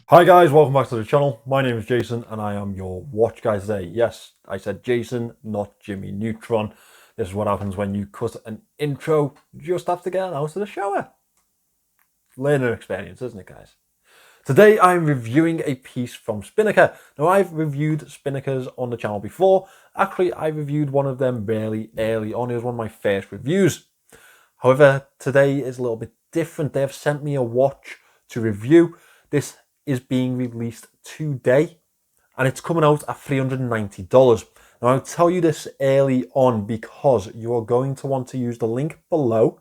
Hi guys, welcome back to the channel. My name is Jason and I am your watch guy today. Yes, I said Jason, not Jimmy Neutron. This is what happens when you cut an intro just after getting out of the shower. Learning experience, isn't it, guys? Today I'm reviewing a piece from Spinnaker. Now I've reviewed Spinnakers on the channel before. Actually, I reviewed one of them really early on. It was one of my first reviews. However, today is a little bit different. They have sent me a watch to review. This is being released today and it's coming out at $390. Now I'll tell you this early on because you are going to want to use the link below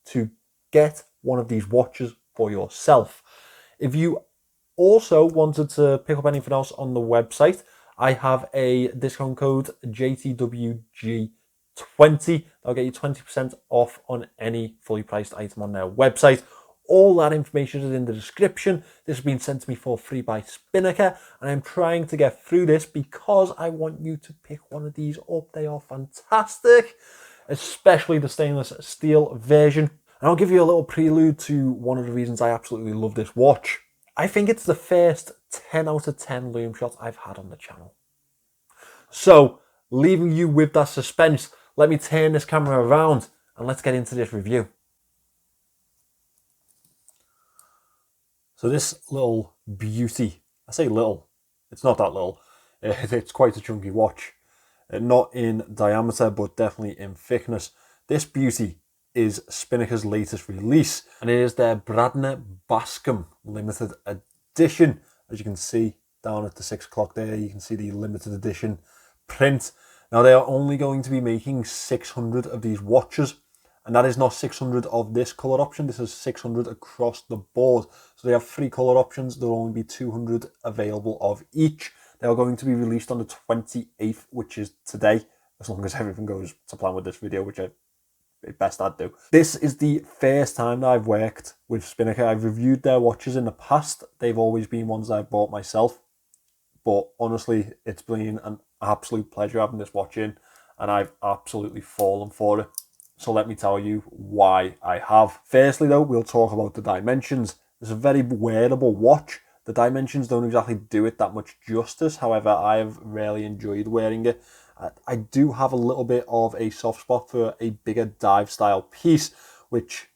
to get one of these watches for yourself. If you also wanted to pick up anything else on the website, I have a discount code JTWG20. That'll get you 20% off on any fully priced item on their website. All that information is in the description. This has been sent to me for free by Spinnaker, and I'm trying to get through this because I want you to pick one of these up. They are fantastic, especially the stainless steel version. And I'll give you a little prelude to one of the reasons I absolutely love this watch. I think it's the first 10 out of 10 Lume shot I've had on the channel. So, leaving you with that suspense, let me turn this camera around and let's get into this review. So this little beauty, I say little, it's not that little, it's quite a chunky watch. Not in diameter, but definitely in thickness. This beauty is Spinnaker's latest release, and it is their Bradner Bascom limited edition. As you can see down at the 6 o'clock there, you can see the limited edition print. Now they are only going to be making 600 of these watches, and that is not 600 of this colour option. This is 600 across the board. So they have 3 colour options. There will only be 200 available of each. They are going to be released on the 28th, which is today, as long as everything goes to plan with this video, which I best I'd do. This is the first time that I've worked with Spinnaker. I've reviewed their watches in the past. They've always been ones I've bought myself. But honestly, it's been an absolute pleasure having this watch in, and I've absolutely fallen for it. So let me tell you why I have. Firstly though, we'll talk about the dimensions. It's a very wearable watch. The dimensions don't exactly do it that much justice. However, I have really enjoyed wearing it. I do have a little bit of a soft spot for a bigger dive style piece, which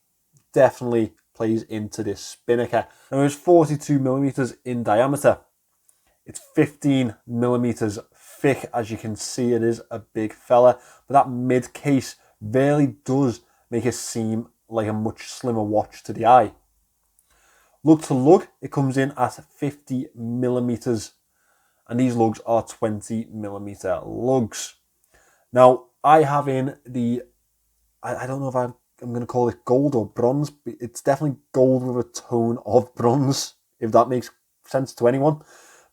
definitely plays into this Spinnaker. Now it's 42 millimeters in diameter. It's 15 millimeters thick. As you can see, it is a big fella, but that mid case really does make it seem like a much slimmer watch to the eye. Lug to lug, it comes in at 50 millimeters, and these lugs are 20 millimeter lugs. Now, I have in the, I don't know if I'm going to call it gold or bronze, but it's definitely gold with a tone of bronze, if that makes sense to anyone.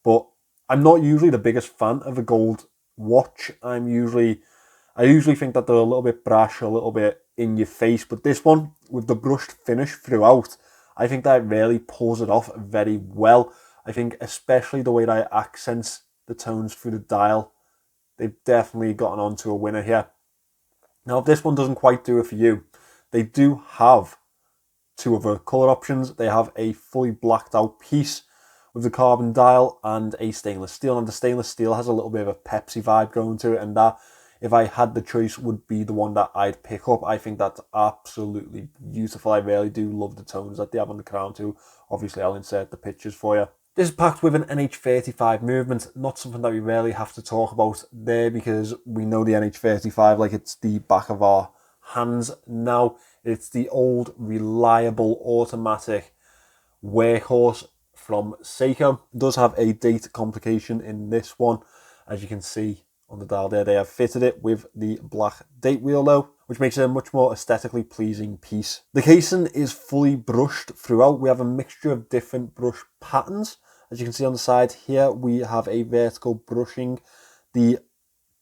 But I'm not usually the biggest fan of a gold watch. I usually think that they're a little bit brash, a little bit in your face, but this one, with the brushed finish throughout, I think that really pulls it off very well. I think especially the way that it accents the tones through the dial, they've definitely gotten on to a winner here. Now, if this one doesn't quite do it for you, they do have 2 other colour options. They have a fully blacked out piece with the carbon dial and a stainless steel. And the stainless steel has a little bit of a Pepsi vibe going to it, and that, if I had the choice, would be the one that I'd pick up. I think that's absolutely beautiful. I really do love the tones that they have on the crown too. Obviously, I'll insert the pictures for you. This is packed with an NH35 movement, not something that we really have to talk about there because we know the NH35 like it's the back of our hands now. It's the old, reliable, automatic workhorse from Seiko. It does have a date complication in this one. As you can see on the dial there, they have fitted it with the black date wheel though, which makes it a much more aesthetically pleasing piece. The casing is fully brushed throughout. We have a mixture of different brush patterns. As you can see on the side here, we have a vertical brushing. The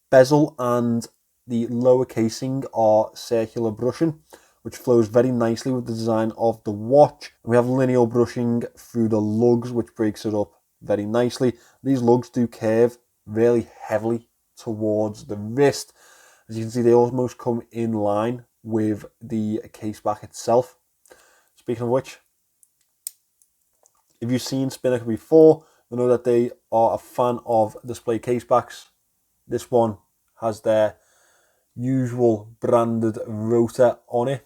bezel and the lower casing are circular brushing, which flows very nicely with the design of the watch. We have lineal brushing through the lugs, which breaks it up very nicely. These lugs do curve really heavily towards the wrist. As you can see, they almost come in line with the case back itself. Speaking of which, If you've seen Spinnaker before, you know that they are a fan of display case backs. This one has their usual branded rotor on it,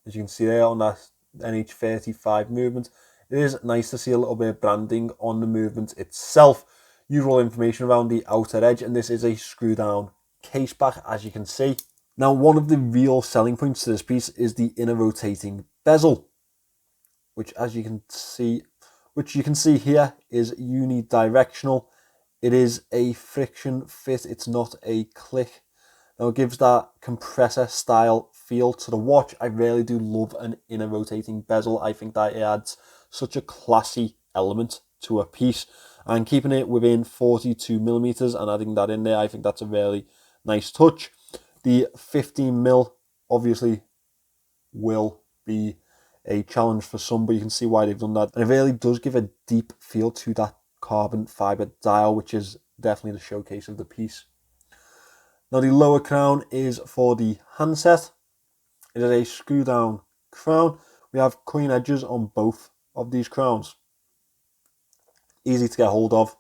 as you can see there on that NH35 movement. It is nice to see a little bit of branding on the movement itself. Usual information around the outer edge, and this is a screw down case back, as you can see. Now, one of the real selling points to this piece is the inner rotating bezel, which you can see here is unidirectional. It is a friction fit, it's not a click. Now, it gives that compressor style feel to the watch. I really do love an inner rotating bezel. I think that it adds such a classy element to a piece, and keeping it within 42mm and adding that in there, I think that's a really nice touch. The 15mm obviously will be a challenge for some, but you can see why they've done that. And it really does give a deep feel to that carbon fiber dial, which is definitely the showcase of the piece. Now, the lower crown is for the handset. It is a screw down crown. We have coin edges on both of these crowns. Easy to get hold of,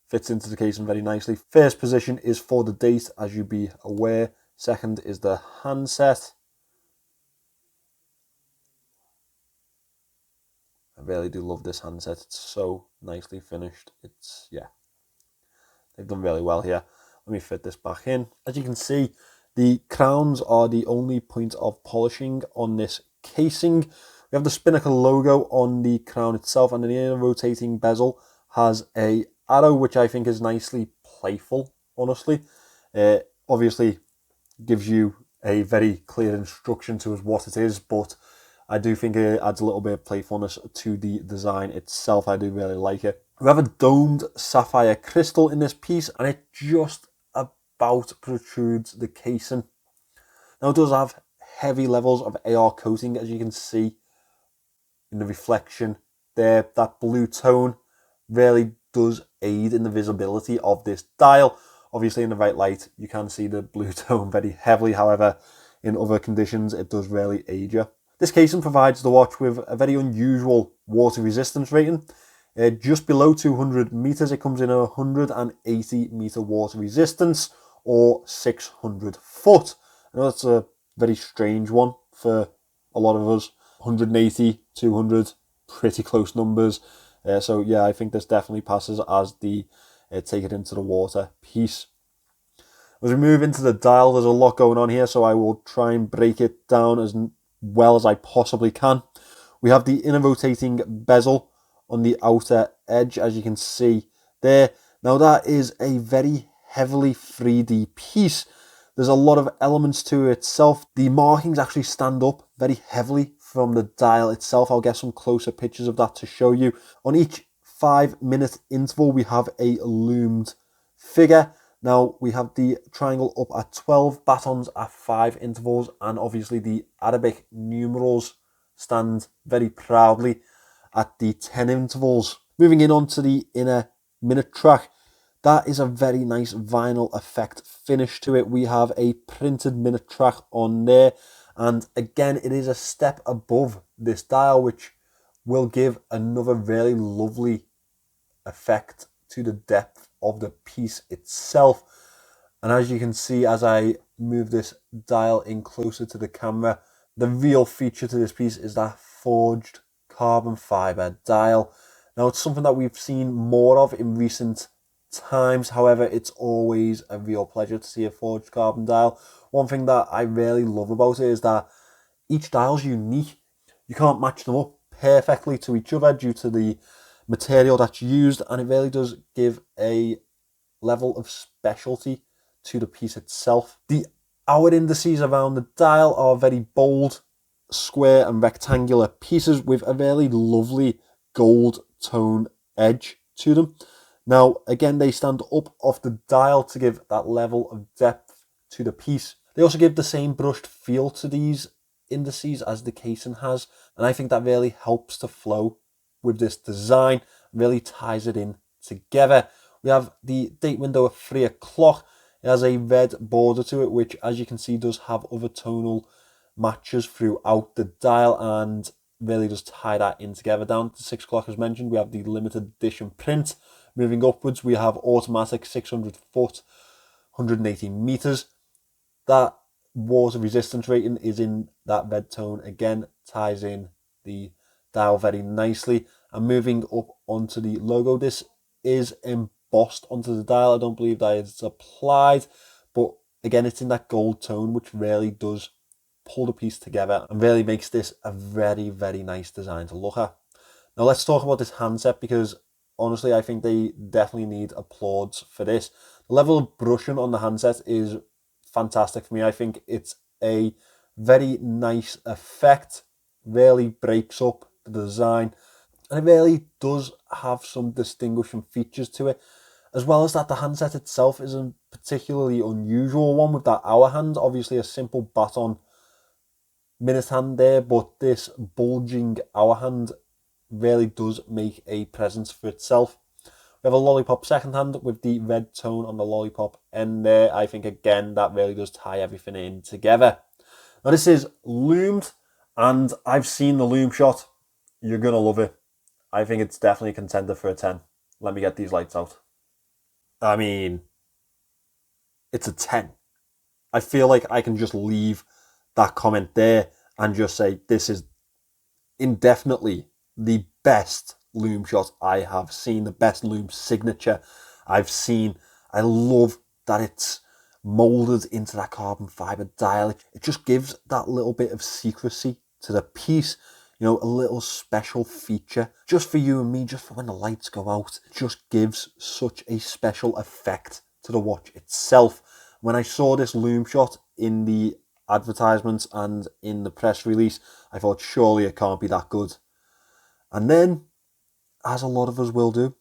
fits into the casing very nicely. First position is for the date, as you be aware. Second is the handset. I really do love this handset. It's so nicely finished. They've done really well here. Let me fit this back in. As you can see, the crowns are the only point of polishing on this casing. We have the Spinnaker logo on the crown itself, and the inner rotating bezel has a arrow, which I think is nicely playful, honestly. Obviously gives you a very clear instruction to what it is, but I do think it adds a little bit of playfulness to the design itself. I do really like it. We have a domed sapphire crystal in this piece, and it just about protrudes the casing. Now, it does have heavy levels of AR coating, as you can see in the reflection there. That blue tone really does aid in the visibility of this dial. Obviously, in the right light, you can see the blue tone very heavily. However, in other conditions, it does really aid you. This casing provides the watch with a very unusual water resistance rating. Just below 200 meters, it comes in a 180 meter water resistance, or 600 foot. I know that's a very strange one for a lot of us. 180, 200, pretty close numbers. So yeah, I think this definitely passes as the take it into the water piece. As we move into the dial, there's a lot going on here, so I will try and break it down as well as I possibly can. We have the inner rotating bezel on the outer edge, as you can see there. Now, that is a very heavily 3D piece. There's a lot of elements to it itself. The markings actually stand up very heavily from the dial itself. I'll get some closer pictures of that to show you. On each 5-minute interval, we have a loomed figure. Now, we have the triangle up at 12, batons at 5 intervals, and obviously the Arabic numerals stand very proudly at the 10 intervals. Moving in onto the inner minute track, that is a very nice vinyl effect finish to it. We have a printed minute track on there, and again, it is a step above this dial, which will give another really lovely effect to the depth of the piece itself. And as you can see, as I move this dial in closer to the camera, the real feature to this piece is that forged carbon fiber dial. Now, it's something that we've seen more of in recent times. However, it's always a real pleasure to see a forged carbon dial. One thing that I really love about it is that each dial's unique. You can't match them up perfectly to each other due to the material that's used, and it really does give a level of specialty to the piece itself. The hour indices around the dial are very bold, square and rectangular pieces with a really lovely gold tone edge to them. Now, again, they stand up off the dial to give that level of depth to the piece. They also give the same brushed feel to these indices as the casing has, and I think that really helps to flow with this design, really ties it in together. We have the date window at 3 o'clock. It has a red border to it, which, as you can see, does have other tonal matches throughout the dial, and really does tie that in together. Down to 6 o'clock as mentioned, we have the limited edition print. Moving upwards, we have automatic 600 foot, 180 meters. That water resistance rating is in that red tone. Again, ties in the dial very nicely. And moving up onto the logo, this is embossed onto the dial. I don't believe that it's applied, but again, it's in that gold tone, which really does pull the piece together and really makes this a very, very nice design to look at. Now let's talk about this handset, because honestly, I think they definitely need applause for this. The level of brushing on the handset is fantastic for me. I think it's a very nice effect, really breaks up the design, and it really does have some distinguishing features to it. As well as that, the handset itself is a particularly unusual one with that hour hand. Obviously a simple baton minute hand there, but this bulging hour hand really does make a presence for itself. We have a lollipop second hand with the red tone on the lollipop end there. I think again that really does tie everything in together. Now this is loomed, and I've seen the loom shot. You're gonna love it. I think it's definitely a contender for a 10. Let me get these lights out. I mean, it's a 10. I feel like I can just leave that comment there and just say this is indefinitely the best loom shot I have seen, the best loom signature I've seen. I love that it's molded into that carbon fiber dial. It just gives that little bit of secrecy to the piece, you know, a little special feature just for you and me, just for when the lights go out. It just gives such a special effect to the watch itself. When I saw this loom shot in the advertisements and in the press release, I thought surely it can't be that good. And then, as a lot of us will do,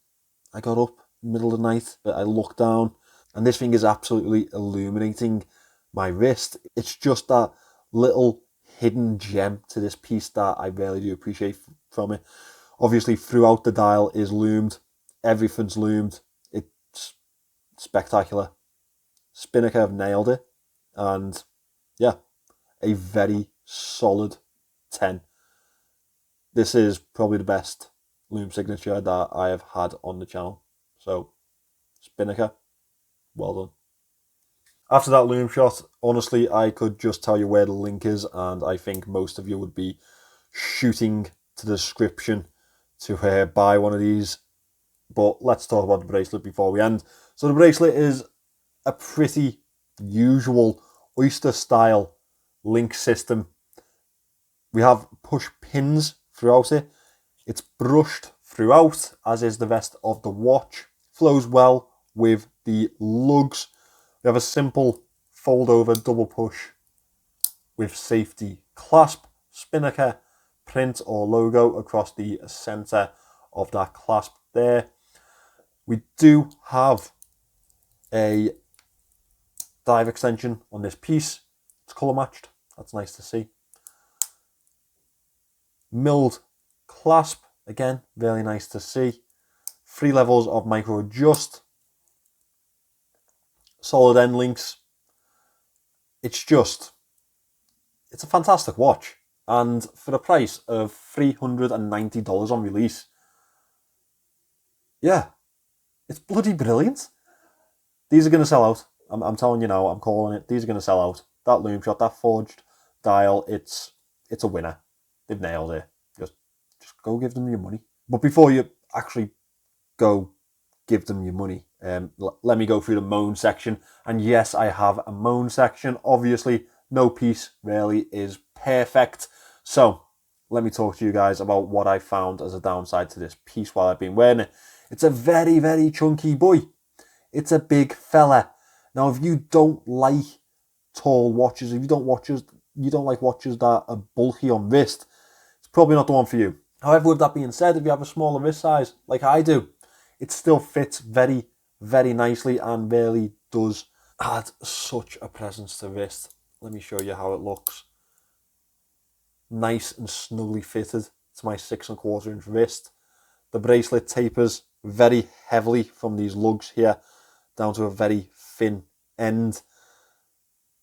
I got up in the middle of the night, I looked down, and this thing is absolutely illuminating my wrist. It's just that little hidden gem to this piece that I really do appreciate from it. Obviously, throughout the dial is loomed. Everything's loomed. It's spectacular. Spinnaker have nailed it. And yeah, a very solid 10. This is probably the best loom signature that I have had on the channel. So, Spinnaker, well done. After that loom shot, honestly, I could just tell you where the link is, and I think most of you would be shooting to the description to buy one of these. But let's talk about the bracelet before we end. So the bracelet is a pretty usual oyster style link system. We have push pins throughout it. It's brushed throughout, as is the rest of the watch. Flows well with the lugs. We have a simple fold over double push with safety clasp, Spinnaker print or logo across the center of that clasp there. We do have a dive extension on this piece. It's color matched. That's nice to see. Milled clasp, again, really nice to see. 3 levels of micro adjust. Solid end links. It's a fantastic watch. And for the price of $390 on release, yeah, it's bloody brilliant. These are going to sell out. I'm telling you now, I'm calling it. These are going to sell out. That loom shot, that forged dial, it's a winner. They've nailed it. Just go give them your money. But before you actually go give them your money, let me go through the moan section. And yes, I have a moan section. Obviously, no piece really is perfect. So let me talk to you guys about what I found as a downside to this piece while I've been wearing it. It's a very, very chunky boy. It's a big fella. Now, if you don't like tall watches, if you don't like watches that are bulky on wrist, it's probably not the one for you. However, with that being said, if you have a smaller wrist size, like I do, it still fits very, very nicely and really does add such a presence to wrist. Let me show you how it looks. Nice and snugly fitted to my 6¼ inch wrist. The bracelet tapers very heavily from these lugs here down to a very thin end.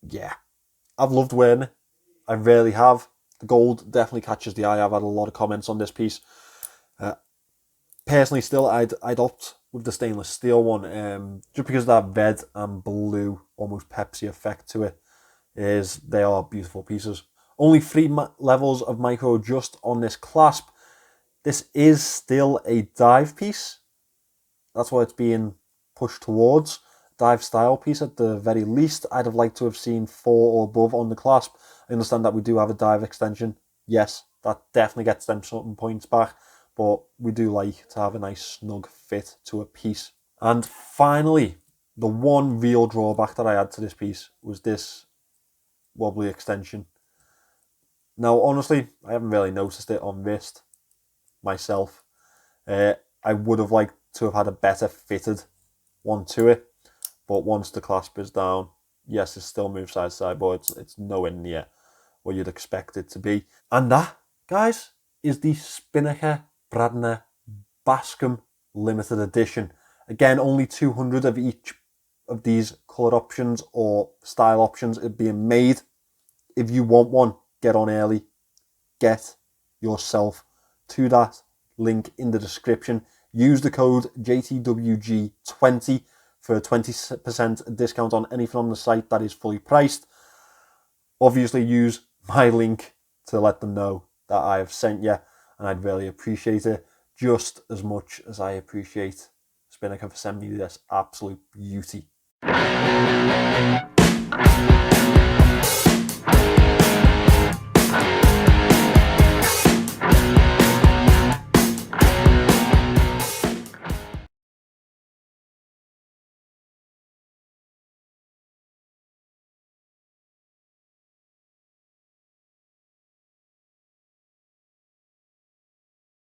Yeah, I've loved wearing it. I really have. The gold definitely catches the eye. I've had a lot of comments on this piece. Personally, still, I'd opt with the stainless steel one, just because of that red and blue, almost Pepsi effect to it. They are beautiful pieces. Only 3 levels of micro adjust on this clasp. This is still a dive piece. That's what it's being pushed towards. Dive style piece at the very least. I'd have liked to have seen 4 or above on the clasp. I understand that we do have a dive extension. Yes, that definitely gets them some points back. But we do like to have a nice snug fit to a piece. And finally, the one real drawback that I had to this piece was this wobbly extension. Now, honestly, I haven't really noticed it on wrist myself. I would have liked to have had a better fitted one to it. But once the clasp is down, yes, it still moves side to side, but it's nowhere near what you'd expect it to be. And that, guys, is the Spinnaker Bradner Bascom limited edition. Again, only 200 of each of these colour options or style options are being made. If you want one, get on early. Get yourself to that link in the description. Use the code JTWG20 for a 20% discount on anything on the site that is fully priced. Obviously, use my link to let them know that I have sent you, and I'd really appreciate it just as much as I appreciate Spinnaker for sending me this absolute beauty.